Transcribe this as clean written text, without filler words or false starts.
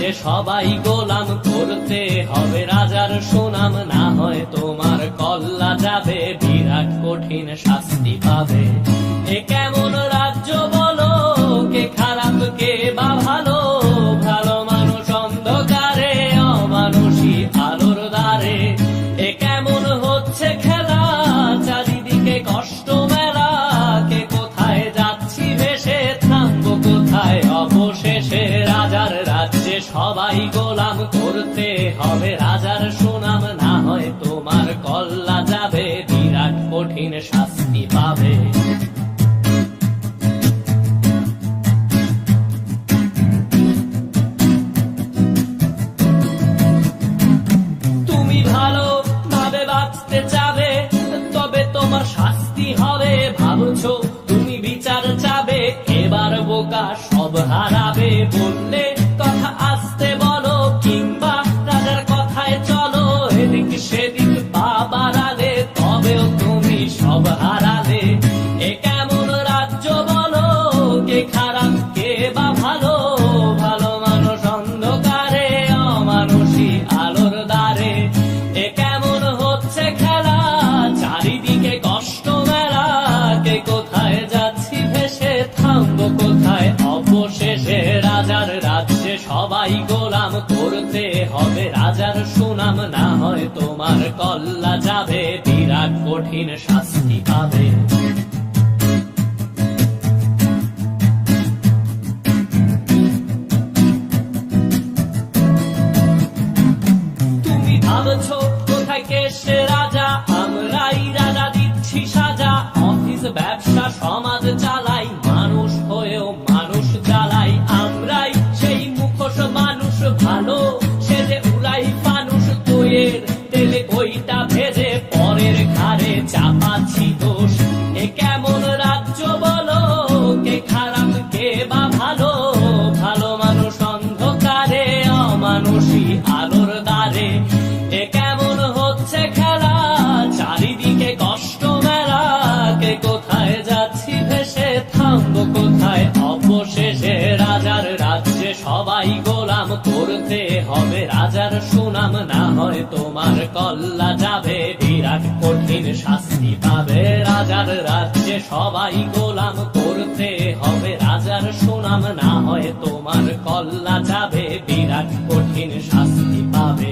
রাজ্যে সবাই গোলাম, করতে হবে রাজার সুনাম, না হয় তোমার কল্লা যাবে, বিরাট কঠিন শাস্তি পাবে। এ কেমন রাজ্য বলো, কে খারাপ কে বা ভালো, ভালো মানুষ অন্ধকারে, অমানুষী আলোর দ্বারে। এ কেমন হচ্ছে খেলা, চারিদিকে কষ্ট মেলা, কে কোথায় যাচ্ছি ভেসে, থামবো কোথায় অবশেষে। রাজার রাজ্যে সবাই গোলাম, করতে হবে রাজার সুনাম, না হয় তোমার কল্লা যাবে, বিরাট কঠিন শাস্তি পাবে। তুমি ভালো ভাবে বাঁচতে চাবে, তবে তোমার শাস্তি হবে। ভাবছো তুমি বিচার চাবে, এবার বোকা সব হারাবে। বললে কথা আসতে বলো, কিংবা রাজার কথায় চলো, এদিক সেদিক পা বাড়ালে, তবেও তুমি সব হারালে। এ কেমন রাজ্য বলো, কে খারাপ কে বা ভালো, ভালো মানুষ অন্ধকারে, অমানুষী আলোর দ্বারে। এ কেমন হচ্ছে খেলা, চারিদিকে কষ্ট মেলা, কে কোথায় যাচ্ছি ভেসে, থামবো কোথায় অবশেষে। রাজার রাজ্যে সবাই গোলাম, করতে হবে রাজার সুনাম, না হয় তোমার কল্লা যাবে, বিরাট কঠিন শাস্তি পাবে। তুমি ভাবছো কোথায় কে সে রাজা, আমরাই রাজা দিচ্ছি সাজা। অফিস ব্যবসা সমাজ চালাই, মানুষ হয়েও মানুষ জ্বালাই। আমরাই সেই মুখোশ মানুষ ভালো, সে যে উড়াই ফানুষ দইয়ের তেলে, ওইটা ভেজে পরের ঘাড়ে চাপাচ্ছি দোষ। এ কেমন রাজ্য বলো, কে খারাপ কে বা ভালো, ভালো মানুষ অন্ধকারে, অমানুষী আলোর দ্বারে। এ কেমন হচ্ছে খেলা, চারিদিকে কষ্ট মেলা, কে কোথায় যাচ্ছি ভেসে, থামবো কোথায় অবশেষে। রাজার রাজ্যে সবাই গোলাম, করতে হবে রাজার সুনাম, না হয় তোমার কল্লা যাবে, বিরাট কঠিন শাস্তি পাবে। রাজার রাজ্যে সবাই গোলাম, করতে হবে রাজার সুনাম, না হয় তোমার কল্লা যাবে, বিরাট কঠিন শাস্তি পাবে।